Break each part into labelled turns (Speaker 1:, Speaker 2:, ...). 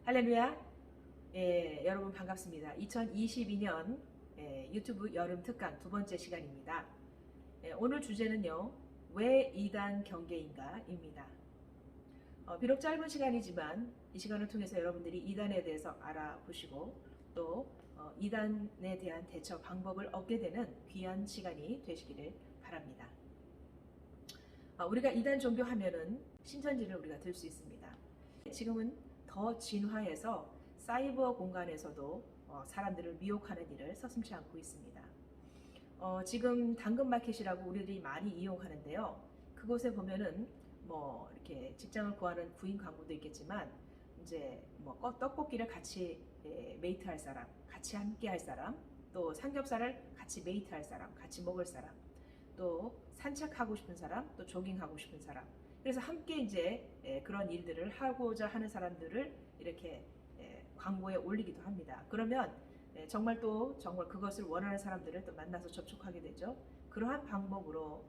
Speaker 1: 할렐루야. 여러분 반갑습니다. 2022년 유튜브 여름 특강 두 번째 시간입니다. 오늘 주제는요. 왜 이단 경계인가 입니다. 비록 짧은 시간이지만 이 시간을 통해서 여러분들이 이단에 대해서 알아보시고 또 이단에 대한 대처 방법을 얻게 되는 귀한 시간이 되시기를 바랍니다. 우리가 이단 종교 하면은 신천지를 우리가 들 수 있습니다. 지금은 더 진화해서 사이버 공간에서도 사람들을 미혹하는 일을 서슴지 않고 있습니다. 지금 당근마켓이라고 우리들이 많이 이용하는데요. 그곳에 보면은 뭐 이렇게 직장을 구하는 구인 광고도 있겠지만 이제 뭐 떡볶이를 같이 메이트할 사람, 같이 함께 할 사람, 또 삼겹살을 같이 메이트할 사람, 같이 먹을 사람, 또 산책하고 싶은 사람, 또 조깅하고 싶은 사람. 그래서 함께 이제 그런 일들을 하고자 하는 사람들을 이렇게 광고에 올리기도 합니다. 그러면 정말 그것을 원하는 사람들을 또 만나서 접촉하게 되죠. 그러한 방법으로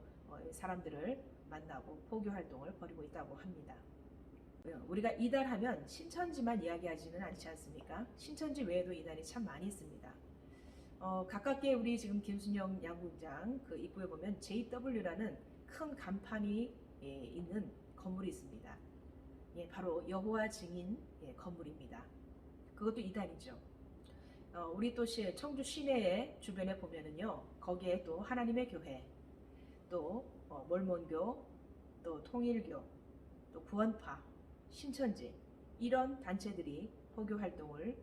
Speaker 1: 사람들을 만나고 포교 활동을 벌이고 있다고 합니다. 우리가 이단하면 신천지만 이야기하지는 않지 않습니까? 신천지 외에도 이단이 참 많이 있습니다. 가깝게 우리 지금 김순영 야구장 그 입구에 보면 JW라는 큰 간판이 있는 건물이 있습니다. 바로 여호와 증인 건물입니다. 그것도 이단이죠. 우리 또 청주 시내의 주변에 보면은요, 거기에 또 하나님의 교회, 또 몰몬교, 또 통일교, 또 구원파, 신천지 이런 단체들이 포교 활동을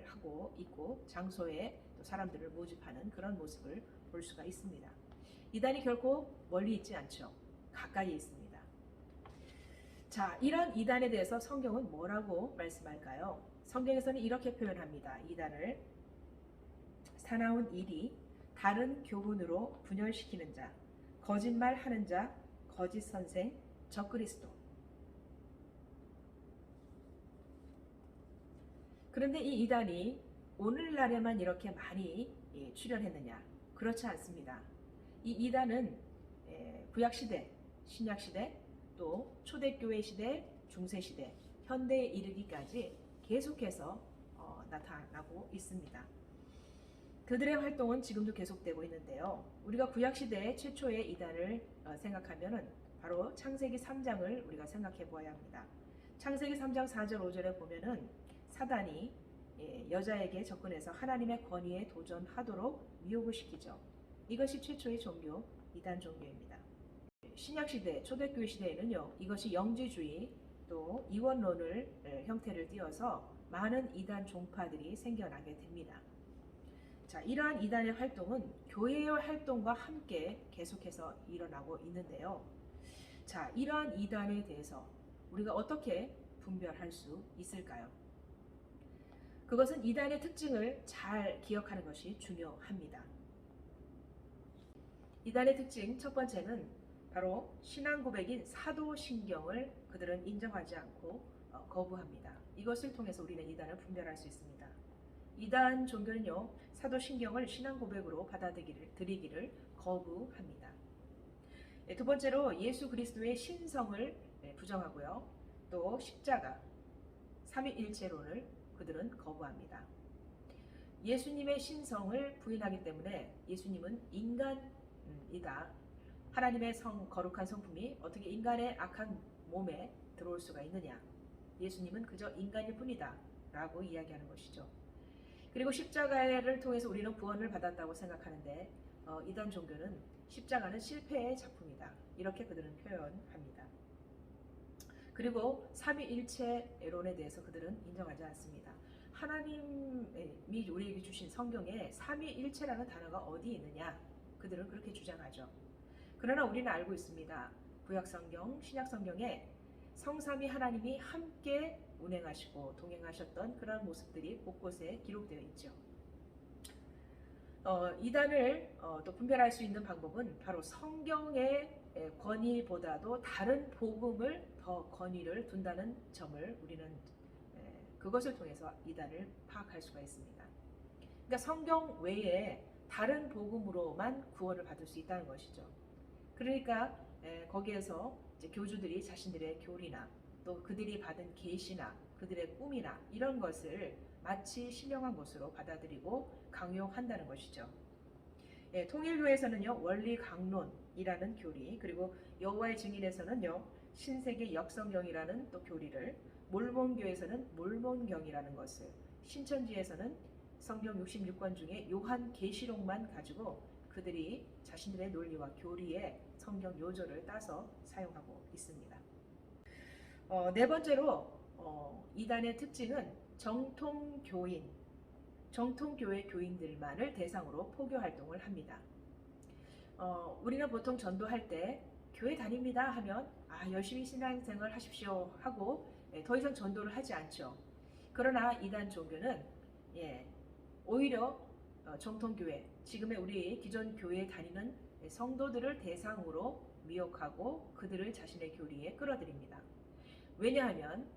Speaker 1: 하고 있고 장소에 또 사람들을 모집하는 그런 모습을 볼 수가 있습니다. 이단이 결코 멀리 있지 않죠. 가까이 있습니다. 자, 이런 이단에 대해서 성경은 뭐라고 말씀할까요? 성경에서는 이렇게 표현합니다. 이단을 사나운 일이 다른 교훈으로 분열시키는 자, 거짓말하는 자, 거짓 선생, 적그리스도. 그런데 이 이단이 오늘날에만 이렇게 많이 출현했느냐? 그렇지 않습니다. 이 이단은 구약시대, 신약시대, 또 초대교회 시대, 중세시대, 현대에 이르기까지 계속해서 나타나고 있습니다. 그들의 활동은 지금도 계속되고 있는데요. 우리가 구약시대의 최초의 이단을 생각하면 바로 창세기 3장을 우리가 생각해 보아야 합니다. 창세기 3장 4절 5절에 보면은 사단이 여자에게 접근해서 하나님의 권위에 도전하도록 미혹을 시키죠. 이것이 최초의 종교, 이단 종교입니다. 신약시대, 초대교회 시대에는요, 이것이 영지주의, 또 이원론을 형태를 띠어서 많은 이단 종파들이 생겨나게 됩니다. 자, 이러한 이단의 활동은 교회의 활동과 함께 계속해서 일어나고 있는데요. 자, 이러한 이단에 대해서 우리가 어떻게 분별할 수 있을까요? 그것은 이단의 특징을 잘 기억하는 것이 중요합니다. 이단의 특징 첫 번째는 바로 신앙 고백인 사도신경을 그들은 인정하지 않고 거부합니다. 이것을 통해서 우리는 이단을 분별할 수 있습니다. 이단 종교는요, 사도신경을 신앙 고백으로 받아들이기를 거부합니다. 두 번째로 예수 그리스도의 신성을 부정하고요. 또 십자가, 삼위일체론을 그들은 거부합니다. 예수님의 신성을 부인하기 때문에 예수님은 인간이다. 하나님의 거룩한 성품이 어떻게 인간의 악한 몸에 들어올 수가 있느냐. 예수님은 그저 인간일 뿐이다 라고 이야기하는 것이죠. 그리고 십자가를 통해서 우리는 구원을 받았다고 생각하는데 이단 종교는 십자가는 실패의 작품이다. 이렇게 그들은 표현합니다. 그리고 삼위일체론에 대해서 그들은 인정하지 않습니다. 하나님이 우리에게 주신 성경에 삼위일체라는 단어가 어디 있느냐? 그들은 그렇게 주장하죠. 그러나 우리는 알고 있습니다. 구약성경, 신약성경에 성삼위 하나님이 함께 운행하시고 동행하셨던 그런 모습들이 곳곳에 기록되어 있죠. 이단을 또 분별할 수 있는 방법은 바로 성경의 권위보다도 다른 복음을 더 권위를 둔다는 점을 우리는 그것을 통해서 이단을 파악할 수가 있습니다. 그러니까 성경 외에 다른 복음으로만 구원을 받을 수 있다는 것이죠. 그러니까 거기에서 이제 교주들이 자신들의 교리나 또 그들이 받은 계시나 그들의 꿈이나 이런 것을 마치 신령한 것으로 받아들이고 강요한다는 것이죠. 예, 통일교에서는요 원리 강론이라는 교리, 그리고 여호와의 증인에서는요 신세계 역성경이라는 또 교리를, 몰몬교에서는 몰몬경이라는 것을, 신천지에서는 성경 66권 중에 요한계시록만 가지고 그들이 자신들의 논리와 교리에 성경 요절을 따서 사용하고 있습니다. 네 번째로 이단의 특징은 정통교회 교인들만을 대상으로 포교 활동을 합니다. 우리는 보통 전도할 때 교회 다닙니다 하면 열심히 신앙생활 하십시오 하고 더 이상 전도를 하지 않죠. 그러나 이단 종교는 오히려 정통교회, 지금의 우리 기존 교회에 다니는 성도들을 대상으로 미혹하고 그들을 자신의 교리에 끌어들입니다. 왜냐하면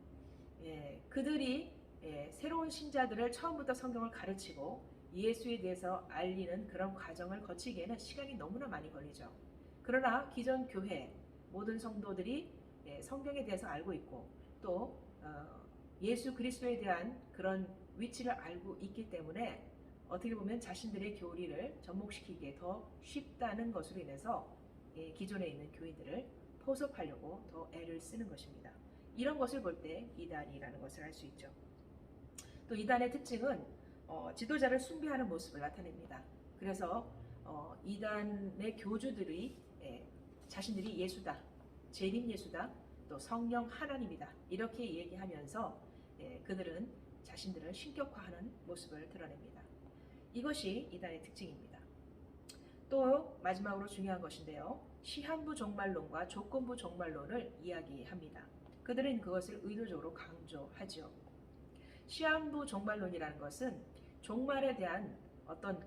Speaker 1: 그들이 새로운 신자들을 처음부터 성경을 가르치고 예수에 대해서 알리는 그런 과정을 거치기에는 시간이 너무나 많이 걸리죠. 그러나 기존 교회 모든 성도들이 성경에 대해서 알고 있고 또 예수 그리스도에 대한 그런 위치를 알고 있기 때문에 어떻게 보면 자신들의 교리를 접목시키기에 더 쉽다는 것으로 인해서 기존에 있는 교인들을 포섭하려고 더 애를 쓰는 것입니다. 이런 것을 볼 때 이단이라는 것을 알 수 있죠. 또 이단의 특징은 지도자를 숭배하는 모습을 나타냅니다. 그래서 이단의 교주들이 자신들이 예수다, 재림 예수다, 또 성령 하나님이다 이렇게 얘기하면서 그들은 자신들을 신격화하는 모습을 드러냅니다. 이것이 이단의 특징입니다. 또 마지막으로 중요한 것인데요. 시한부 종말론과 조건부 종말론을 이야기합니다. 그들은 그것을 의도적으로 강조하죠. 시한부 종말론이라는 것은 종말에 대한 어떤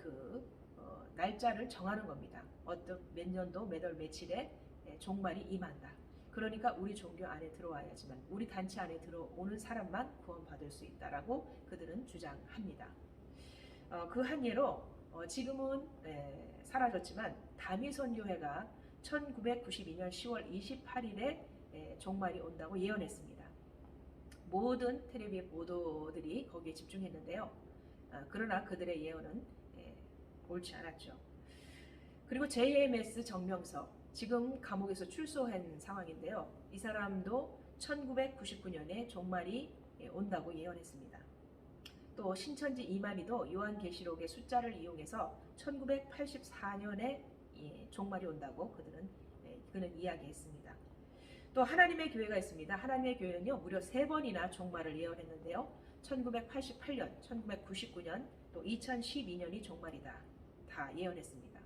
Speaker 1: 날짜를 정하는 겁니다. 어떤 몇 년도 몇 월 며칠에 종말이 임한다. 그러니까 우리 종교 안에 들어와야지만, 우리 단체 안에 들어오는 사람만 구원받을 수 있다라고 그들은 주장합니다. 그 한 예로 지금은 사라졌지만 다미선교회가 1992년 10월 28일에 종말이 온다고 예언했습니다. 모든 텔레비전 보도들이 거기에 집중했는데요. 그러나 그들의 예언은 옳지 않았죠. 그리고 JMS 정명석, 지금 감옥에서 출소한 상황인데요. 이 사람도 1999년에 종말이 온다고 예언했습니다. 또 신천지 이만희도 요한계시록의 숫자를 이용해서 1984년에 종말이 온다고 그는 이야기했습니다. 또 하나님의 교회가 있습니다. 하나님의 교회는요 무려 3번이나 종말을 예언했는데요. 1988년, 1999년, 또 2012년이 종말이다 다 예언했습니다.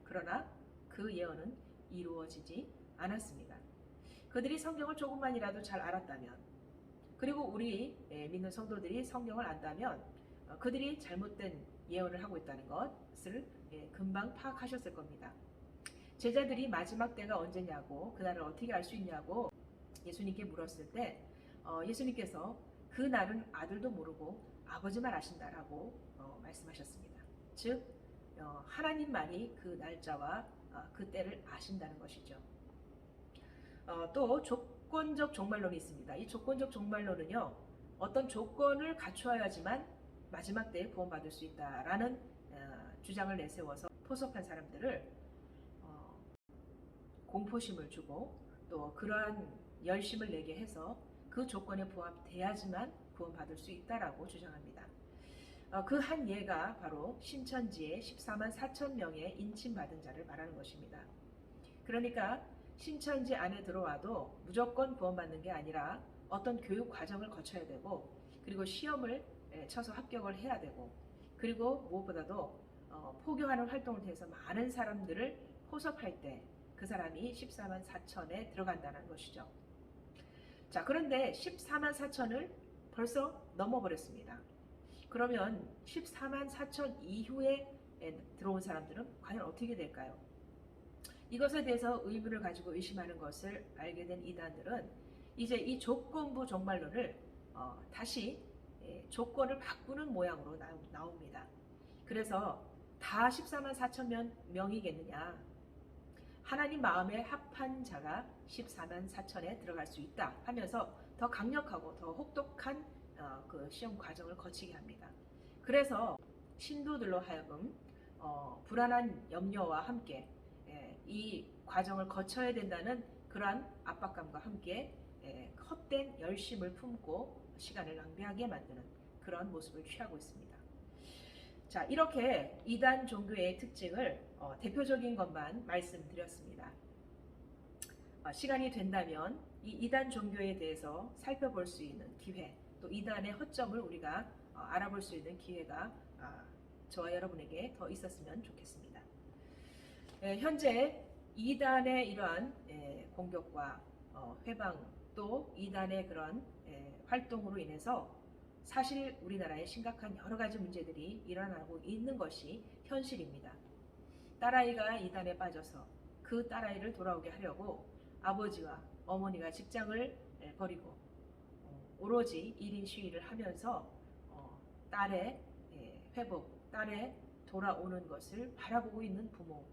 Speaker 1: 그러나 그 예언은 이루어지지 않았습니다. 그들이 성경을 조금만이라도 잘 알았다면, 그리고 우리 믿는 성도들이 성경을 안다면 그들이 잘못된 예언을 하고 있다는 것을 금방 파악하셨을 겁니다. 제자들이 마지막 때가 언제냐고, 그날을 어떻게 알 수 있냐고 예수님께 물었을 때 예수님께서 그 날은 아들도 모르고 아버지만 아신다라고 말씀하셨습니다. 즉 하나님만이 그 날짜와 그 때를 아신다는 것이죠. 또 조건적 종말론이 있습니다. 이 조건적 종말론은요 어떤 조건을 갖추어야지만 마지막 때에 구원받을 수 있다라는 주장을 내세워서 포섭한 사람들을 공포심을 주고 또 그러한 열심을 내게 해서 그 조건에 부합돼야지만 구원받을 수 있다라고 주장합니다. 그 한 예가 바로 신천지의 14만 4천 명의 인침받은 자를 말하는 것입니다. 그러니까 신천지 안에 들어와도 무조건 구원받는 게 아니라 어떤 교육 과정을 거쳐야 되고, 그리고 시험을 쳐서 합격을 해야 되고, 그리고 무엇보다도 포교하는 활동을 통해서 많은 사람들을 포섭할 때 그 사람이 14만 4천에 들어간다는 것이죠. 자, 그런데 14만 4천을 벌써 넘어버렸습니다. 그러면 14만 4천 이후에 들어온 사람들은 과연 어떻게 될까요? 이것에 대해서 의문을 가지고 의심하는 것을 알게 된 이단들은 이제 이 조건부 종말론을 다시 조건을 바꾸는 모양으로 나옵니다. 그래서 다 14만 4천 명이겠느냐? 하나님 마음에 합한 자가 14만 4천에 들어갈 수 있다 하면서 더 강력하고 더 혹독한 그 시험 과정을 거치게 합니다. 그래서 신도들로 하여금 불안한 염려와 함께 이 과정을 거쳐야 된다는 그러한 압박감과 함께 헛된 열심을 품고 시간을 낭비하게 만드는 그런 모습을 취하고 있습니다. 자, 이렇게 이단 종교의 특징을 대표적인 것만 말씀드렸습니다. 시간이 된다면 이 이단 종교에 대해서 살펴볼 수 있는 기회, 또 이단의 허점을 우리가 알아볼 수 있는 기회가 저와 여러분에게 더 있었으면 좋겠습니다. 현재 이단의 이러한 공격과 회방, 또 이단의 그런 활동으로 인해서 사실 우리나라에 심각한 여러 가지 문제들이 일어나고 있는 것이 현실입니다. 딸아이가 이단에 빠져서 그 딸아이를 돌아오게 하려고 아버지와 어머니가 직장을 버리고 오로지 1인 시위를 하면서 딸의 회복, 딸의 돌아오는 것을 바라보고 있는 부모,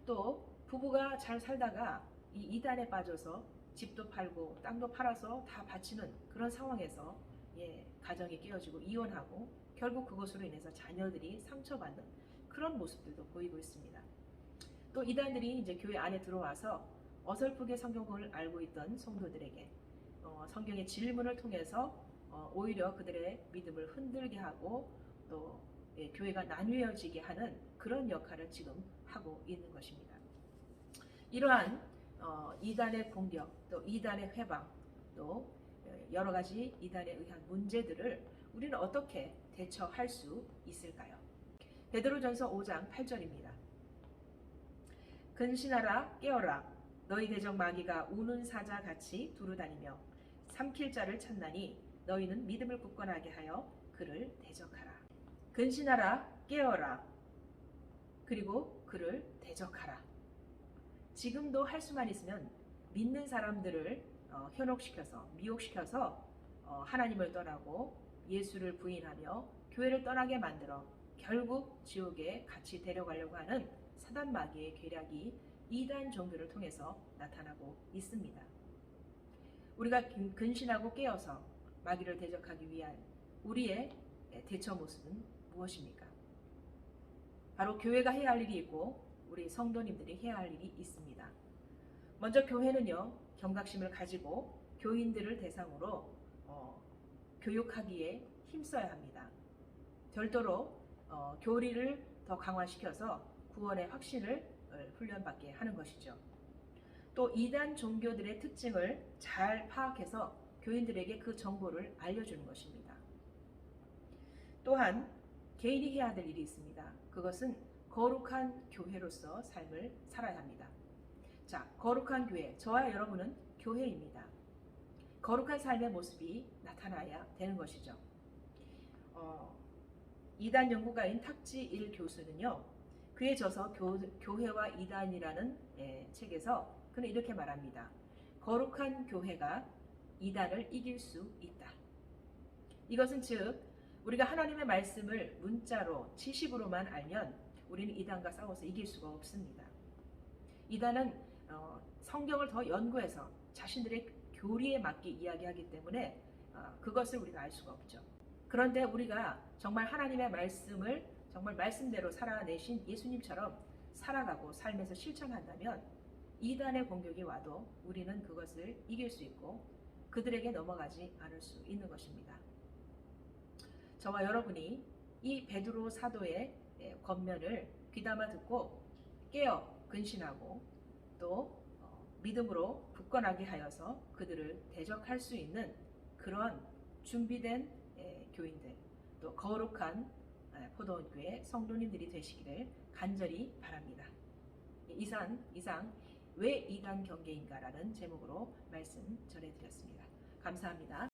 Speaker 1: 또 부부가 잘 살다가 이 이단에 빠져서 집도 팔고 땅도 팔아서 다 바치는 그런 상황에서 가정이 깨어지고 이혼하고 결국 그것으로 인해서 자녀들이 상처받는 그런 모습들도 보이고 있습니다. 또 이단들이 이제 교회 안에 들어와서 어설프게 성경을 알고 있던 성도들에게 성경의 질문을 통해서 오히려 그들의 믿음을 흔들게 하고 또 교회가 나뉘어지게 하는 그런 역할을 지금 하고 있는 것입니다. 이러한 이단의 공격, 또 이단의 회방, 또 여러 가지 이단에 의한 문제들을 우리는 어떻게 대처할 수 있을까요? 베드로전서 5장 8절입니다. 근신하라 깨어라 너희 대적 마귀가 우는 사자 같이 두루다니며 삼킬 자를 찾나니 너희는 믿음을 굳건하게 하여 그를 대적하라. 근신하라 깨어라 그리고 그를 대적하라. 지금도 할 수만 있으면 믿는 사람들을 현혹시켜서 미혹시켜서 하나님을 떠나고 예수를 부인하며 교회를 떠나게 만들어 결국 지옥에 같이 데려가려고 하는 사단 마귀의 계략이 이단 종교를 통해서 나타나고 있습니다. 우리가 근신하고 깨어서 마귀를 대적하기 위한 우리의 대처 모습은 무엇입니까? 바로 교회가 해야 할 일이 있고 우리 성도님들이 해야 할 일이 있습니다. 먼저 교회는요, 경각심을 가지고 교인들을 대상으로 교육하기에 힘써야 합니다. 별도로 교리를 더 강화시켜서 구원의 확신을 훈련받게 하는 것이죠. 또 이단 종교들의 특징을 잘 파악해서 교인들에게 그 정보를 알려주는 것입니다. 또한 개인이 해야 될 일이 있습니다. 그것은 거룩한 교회로서 삶을 살아야 합니다. 자, 거룩한 교회, 저와 여러분은 교회입니다. 거룩한 삶의 모습이 나타나야 되는 것이죠. 이단 연구가인 탁지 일 교수는요, 그에 져서 교회와 이단이라는 책에서 그는 이렇게 말합니다. 거룩한 교회가 이단을 이길 수 있다. 이것은 즉 우리가 하나님의 말씀을 문자로 지식으로만 알면 우리는 이단과 싸워서 이길 수가 없습니다. 이단은 성경을 더 연구해서 자신들의 교리에 맞게 이야기하기 때문에 그것을 우리가 알 수가 없죠. 그런데 우리가 정말 하나님의 말씀을 정말 말씀대로 살아내신 예수님처럼 살아가고 삶에서 실천한다면 이단의 공격이 와도 우리는 그것을 이길 수 있고 그들에게 넘어가지 않을 수 있는 것입니다. 저와 여러분이 이 베드로 사도의 권면을 귀담아 듣고 깨어 근신하고 또 믿음으로 굳건하게 하여서 그들을 대적할 수 있는 그런 준비된 교인들, 또 거룩한 포도원교회 성도님들이 되시기를 간절히 바랍니다. 이상 왜 이단 경계인가라는 제목으로 말씀 전해드렸습니다. 감사합니다.